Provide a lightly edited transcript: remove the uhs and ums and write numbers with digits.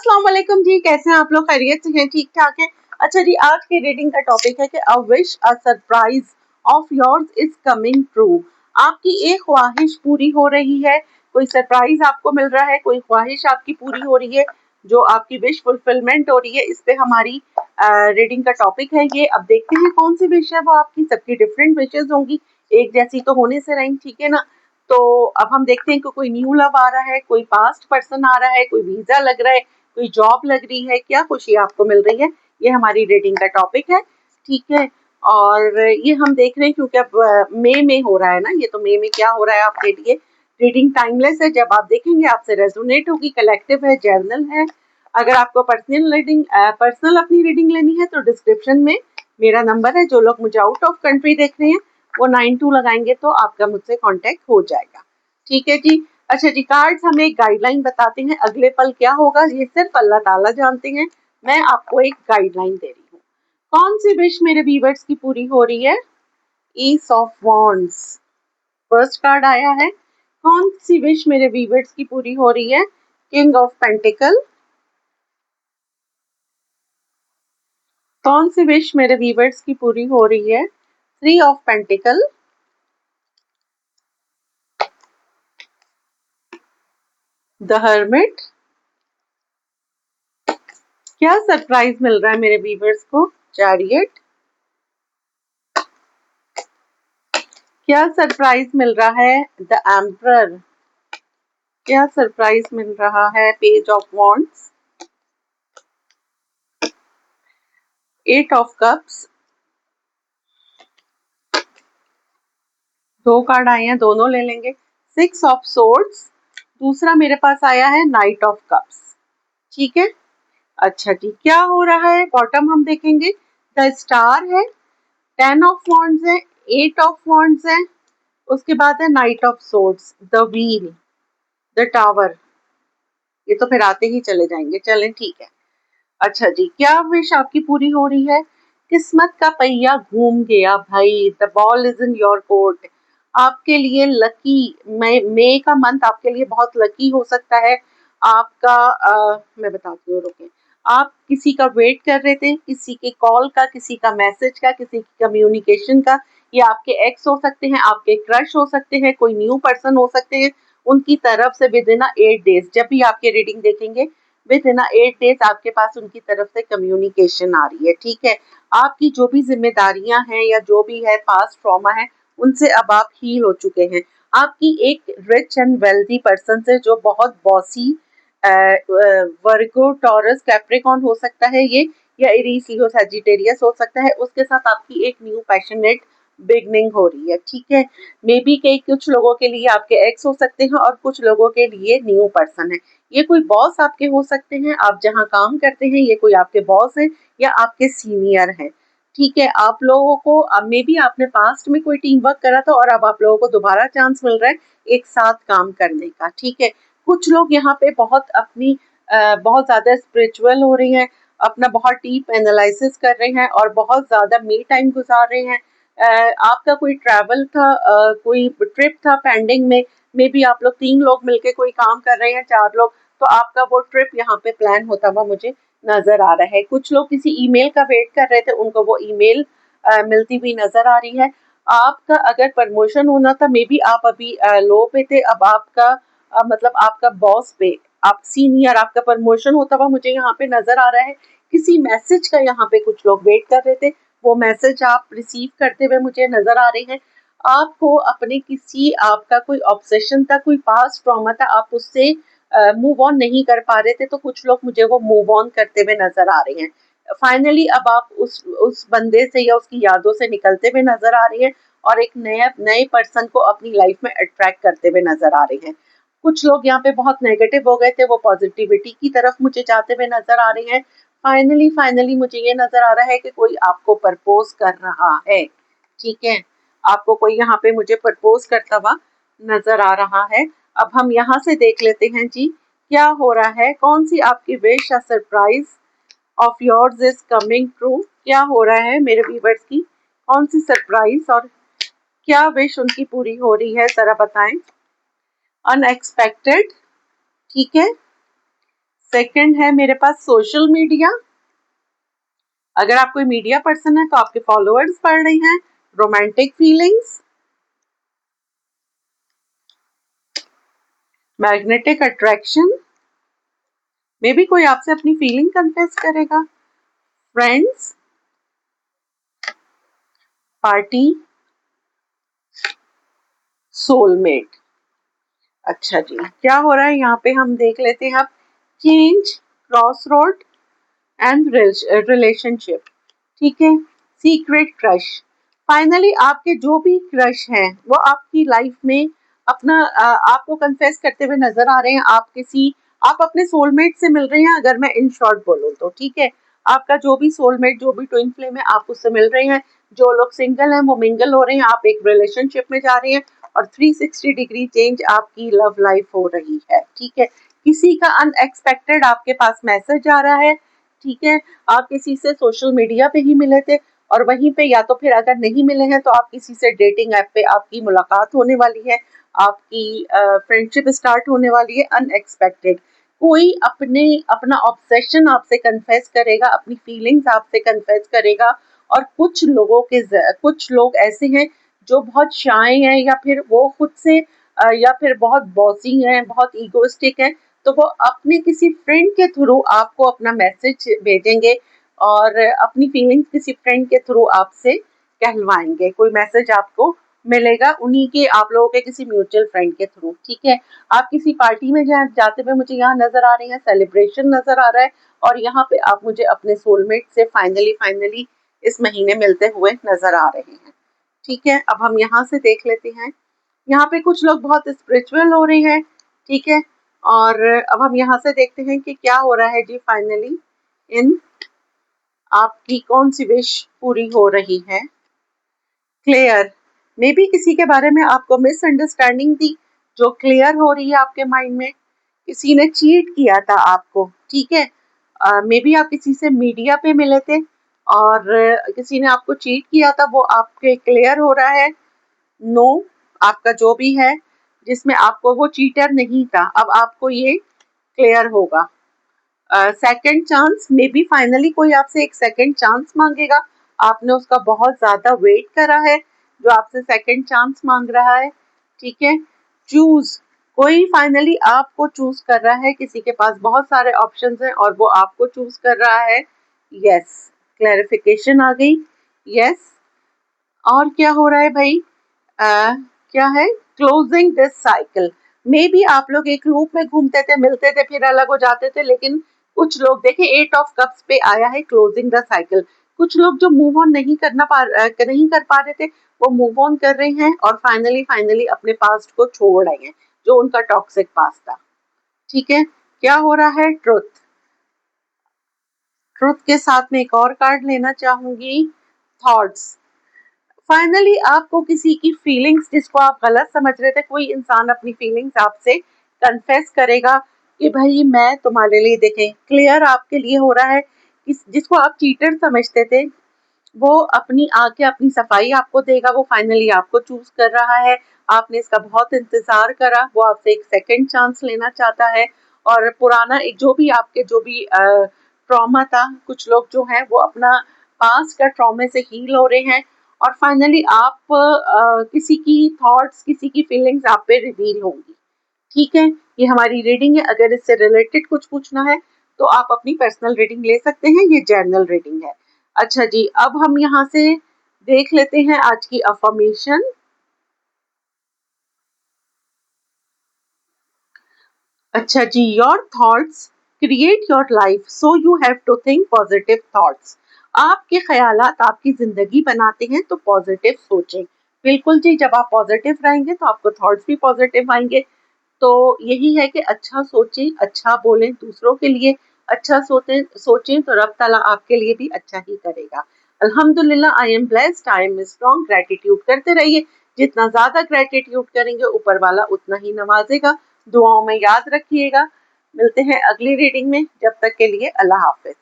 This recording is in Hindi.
अस्सलाम वालेकुम जी, कैसे हैं आप लोग? खैरियत से हैं? ठीक ठाक हैं? अच्छा जी, आज की रीडिंग का टॉपिक है कि a wish a surprise of yours is coming true. आपकी एक ख्वाहिश पूरी हो रही है, कोई सरप्राइज आपको मिल रहा है, कोई ख्वाहिश आपकी पूरी हो रही है, जो आपकी विश फुलफिलमेंट हो रही है। इस पे हमारी रीडिंग का टॉपिक है ये। अब देखते हैं कौन सी विश है वो आपकी। सबकी डिफरेंट विशेज होंगी, एक जैसी तो होने से नहीं, ठीक है ना। तो अब हम देखते हैं कि कोई न्यू लव आ रहा है, कोई पास्ट पर्सन आ रहा है, कोई वीजा लग रहा है, कोई जॉब लग रही है, क्या खुशी आपको मिल रही है। ये हमारी रीडिंग का टॉपिक है, ठीक है। और ये हम देख रहे हैं क्योंकि अब मई में हो रहा है ना, ये तो मई में क्या हो रहा है आपके लिए। रीडिंग टाइमलेस है, जब आप देखेंगे आपसे रेजोनेट होगी। कलेक्टिव है, जर्नल है। अगर आपको पर्सनल अपनी रीडिंग लेनी है तो डिस्क्रिप्शन में मेरा नंबर है। जो लोग मुझे आउट ऑफ कंट्री देख रहे हैं वो 92 लगाएंगे तो आपका मुझसे कांटेक्ट हो जाएगा, ठीक है जी। अच्छा जी, कार्ड्स हमें एक गाइडलाइन बताते हैं, अगले पल क्या होगा ये सिर्फ अल्लाह ताला जानते हैं। मैं आपको एक गाइडलाइन दे रही हूँ। कौन सी विश मेरे व्यूअर्स की पूरी हो रही है? ईस ऑफ वॉन्ड्स फर्स्ट कार्ड आया है। कौन सी विश मेरे व्यूअर्स की पूरी हो रही है? King of pentacle. कौन सी विश मेरे व्यूअर्स की पूरी हो रही है? Three of pentacle. The hermit. क्या सरप्राइज मिल रहा है मेरे व्यूअर्स को? चैरियट। क्या सरप्राइज मिल रहा है? The emperor. क्या सरप्राइज मिल रहा है? Page of wands. Eight of cups. दो कार्ड आए हैं, दोनों ले लेंगे। Six of swords. दूसरा मेरे पास आया है नाइट ऑफ कप्स, ठीक है। अच्छा जी, क्या हो रहा है? बॉटम हम देखेंगे, द स्टार है, टेन ऑफ वॉन्ड्स है, एट ऑफ वॉन्ड्स है, उसके बाद है night of swords, the wheel, the tower. ये तो फिर आते ही चले जाएंगे, चलें ठीक है। अच्छा जी, क्या विश आपकी पूरी हो रही है? किस्मत का पहिया घूम गया भाई, the ball is in your court. आपके लिए लकी, मई का मंथ आपके लिए बहुत लकी हो सकता है। आपका मैं बताती हूँ, रुके। आप किसी का वेट कर रहे थे, किसी के कॉल का, किसी का मैसेज का, किसी की कम्युनिकेशन का। ये आपके एक्स हो सकते हैं, आपके क्रश हो सकते हैं, कोई न्यू पर्सन हो सकते हैं। उनकी तरफ से विद इन 8 डेज, जब भी आपके रीडिंग देखेंगे विद इन 8 डेज आपके पास उनकी तरफ से कम्युनिकेशन आ रही है, ठीक है। आपकी जो भी जिम्मेदारियां हैं या जो भी है पास्ट ट्रॉमा है, उनसे अब आप हील हो चुके हैं। आपकी एक रिच एंड वेल्दी पर्सन से जो बहुत बॉसी, वर्गो, टॉरस, कैप्रिकॉन हो सकता है ये, या एरीज, लियो, सैजिटेरियस हो सकता है, उसके साथ आपकी एक न्यू पैशनेट बिगनिंग हो रही है, ठीक है। मे बी कई कुछ लोगों के लिए आपके एक्स हो सकते हैं और कुछ लोगों के लिए न्यू पर्सन है। ये कोई बॉस आपके हो सकते हैं, आप जहाँ काम करते हैं ये कोई आपके बॉस है या आपके सीनियर है, ठीक है। आप लोगों को मे बी आपने पास्ट में कोई टीम वर्क करा था और अब आप लोगों को दोबारा चांस मिल रहा है एक साथ काम करने का, ठीक है। कुछ लोग यहाँ पे बहुत अपनी बहुत ज्यादा स्पिरिचुअल हो रही हैं, अपना बहुत डीप एनालिसिस कर रहे हैं और बहुत ज्यादा मी टाइम गुजार रहे हैं। आपका कोई ट्रैवल था, कोई ट्रिप था पेंडिंग में, मे बी आप लोग 3 लोग मिलके कोई काम कर रहे हैं, 4 लोग, तो आपका वो ट्रिप यहाँ पे प्लान होता हुआ मुझे नजर आ रहा है। कुछ लोग किसी ईमेल का वेट कर रहे थे, उनको वो ईमेल मिलती हुई नजर आ रही है। आपका अगर प्रमोशन होना था, मे बी आप अभी लो पे थे, अब आपका मतलब आपका बॉस पे, आप सीनियर, आपका प्रमोशन होता हुआ मुझे यहाँ पे नजर आ रहा है। किसी मैसेज का यहाँ पे कुछ लोग वेट कर रहे थे, वो मैसेज आप रिसीव करते हुए मुझे नजर आ रहे हैं। आपको अपने किसी, आपका कोई ऑब्सेशन था, कोई पास्ट ट्रॉमा था, आप उससे मूव ऑन नहीं कर पा रहे थे, तो कुछ लोग मुझे वो मूव ऑन करते हुए नजर आ रहे हैं। फाइनली अब आप उस बंदे से या उसकी यादों से निकलते हुए नजर आ रही हैं और एक नए पर्सन को अपनी लाइफ में अट्रैक्ट करते हुए नजर आ रहे हैं। कुछ लोग यहाँ पे बहुत नेगेटिव हो गए थे, वो पॉजिटिविटी की तरफ मुझे जाते हुए नजर आ रहे हैं। फाइनली मुझे ये नजर आ रहा है कि कोई आपको प्रपोज कर रहा है, ठीक है। आपको कोई यहाँ पे मुझे प्रपोज करता हुआ नजर आ रहा है। अब हम यहाँ से देख लेते हैं जी, क्या हो रहा है, कौन सी आपकी विश या surprise of yours is coming true. क्या हो रहा है मेरे व्यूअर्स की, कौन सी सरप्राइज और क्या विश उनकी पूरी हो रही है, जरा बताएं। अनएक्सपेक्टेड, ठीक है। सेकंड है मेरे पास सोशल मीडिया। अगर आप कोई मीडिया पर्सन है तो आपके फॉलोअर्स बढ़ रहे हैं। Romantic feelings, magnetic attraction, may be कोई आपसे अपनी फीलिंग कन्फेस करेगा। Friends, party, soulmate. अच्छा जी, क्या हो रहा है यहाँ पे हम देख लेते हैं अब। Change, cross road and relationship. ठीक है, सीक्रेट क्रश। फाइनली आपके जो भी क्रश हैं वो आपकी लाइफ में अपना आपको कन्फेस करते हुए नजर आ रहे हैं। आप अपने सोलमेट से मिल रहे हैं, अगर मैं इन शॉर्ट बोलूँ तो। ठीक है, आपका जो भी सोलमेट, जो भी ट्विन फ्लेम है, आप उससे मिल रहे हैं। जो लोग सिंगल हैं वो मिंगल हो रहे हैं, आप एक रिलेशनशिप में जा रहे हैं और 360 डिग्री चेंज आपकी लव लाइफ हो रही है। ठीक है, किसी का अनएक्सपेक्टेड आपके पास मैसेज आ रहा है। ठीक है, आप किसी से सोशल मीडिया पे ही मिले थे और वहीं पे, या तो फिर अगर नहीं मिले हैं तो आप किसी से डेटिंग ऐप पे आपकी मुलाकात होने वाली है, आपकी फ्रेंडशिप स्टार्ट होने वाली है अनएक्सपेक्टेड। कोई अपना ऑब्सेशन आपसे कन्फेस करेगा, अपनी फीलिंग्स आपसे कन्फेस करेगा। और कुछ लोग ऐसे हैं जो बहुत शाय हैं, या फिर वो खुद से या फिर बहुत बॉसी हैं, बहुत ईगोइस्टिक हैं, तो वो अपने किसी फ्रेंड के थ्रू आपको अपना मैसेज भेजेंगे और अपनी फीलिंग्स किसी फ्रेंड के थ्रू आपसे कहलवाएंगे। कोई मैसेज आपको मिलेगा उन्हीं के, आप लोगों के किसी म्यूचुअल फ्रेंड के थ्रू। ठीक है, आप किसी पार्टी में जाते हुए मुझे यहाँ नजर आ रही है, सेलिब्रेशन नजर आ रहा है, और यहाँ पे आप मुझे अपने सोलमेट से फाइनली इस महीने मिलते हुए नजर आ रहे हैं। ठीक है, अब हम यहाँ से देख लेते हैं। यहाँ पे कुछ लोग बहुत स्पिरिचुअल हो रहे हैं। ठीक है, और अब हम यहाँ से देखते हैं कि क्या हो रहा है जी। फाइनली इन आपकी कौन सी विश पूरी हो रही है। क्लियर, मे बी किसी के बारे में आपको मिसअंडरस्टैंडिंग थी जो क्लियर हो रही है आपके माइंड में। किसी ने चीट किया था आपको। ठीक है, मे बी आप किसी से मीडिया पे मिले थे और किसी ने आपको चीट किया था, वो आपके क्लियर हो रहा है। नो, आपका जो भी है जिसमें आपको वो चीटर नहीं था, अब आपको ये क्लियर होगा। Second chance, may be finally कोई आपसे एक सेकंड चांस मांगेगा। आपने उसका बहुत ज्यादा वेट करा है, जो आपसे सेकंड चांस मांग रहा है। ठीक है, चूज, कोई फाइनली आपको चूज कर रहा है। किसी के पास बहुत सारे ऑप्शंस हैं और वो आपको चूज कर रहा है। यस, क्लैरिफिकेशन आ गई। यस, और क्या हो रहा है भाई। क्या है, closing this cycle. May be आप लोग एक लूप में घूमते थे, मिलते थे, फिर अलग हो जाते थे, लेकिन कुछ लोग, देखिए 8 ऑफ कप्स पे आया है क्लोजिंग द साइकिल। कुछ लोग जो मूव ऑन नहीं कर पा रहे थे, वो मूव ऑन कर रहे हैं और फाइनली अपने पास्ट को छोड़ रहे हैं, जो उनका टॉक्सिक पास्ट था। ठीक है, क्या हो रहा है, ट्रुथ। ट्रुथ के साथ में एक और कार्ड लेना चाहूंगी, थॉट्स। फाइनली आपको किसी की फीलिंग्स, जिसको आप गलत समझ रहे थे, कोई इंसान अपनी फीलिंग्स आपसे कन्फेस करेगा कि भाई मैं तुम्हारे लिए, देखें क्लियर आपके लिए हो रहा है कि जिसको आप चीटर समझते थे वो अपनी आके अपनी सफाई आपको देगा। वो फाइनली आपको चूज कर रहा है। आपने इसका बहुत इंतजार करा, वो आपसे एक सेकंड चांस लेना चाहता है। और पुराना एक जो भी ट्रॉमा था, कुछ लोग जो हैं वो अपना पास्ट का ट्रॉमे से हील हो रहे हैं। और फाइनली आप किसी की थॉट्स, किसी की फीलिंग्स आप पे रिवील होंगी। ठीक है, ये हमारी रीडिंग है। अगर इससे रिलेटेड कुछ पूछना है तो आप अपनी पर्सनल रीडिंग ले सकते हैं, ये जनरल रीडिंग है। अच्छा जी, अब हम यहाँ से देख लेते हैं आज की अफर्मेशन। अच्छा जी, your thoughts create your life, so you have to think positive thoughts. आपके ख्यालात आपकी जिंदगी बनाते हैं, तो पॉजिटिव सोचें। बिल्कुल जी, जब आप पॉजिटिव रहेंगे तो आपको थॉट्स भी पॉजिटिव आएंगे। तो यही है कि अच्छा सोचें, अच्छा बोलें दूसरों के लिए, अच्छा सोचें तो रब ताला आपके लिए भी अच्छा ही करेगा। अल्हम्दुलिल्लाह, I am blessed, I am strong. Gratitude करते रहिए, जितना ज्यादा ग्रेटिट्यूड करेंगे ऊपर वाला उतना ही नवाजेगा। दुआओं में याद रखिएगा। मिलते हैं अगली रीडिंग में, जब तक के लिए अल्लाह हाफिज।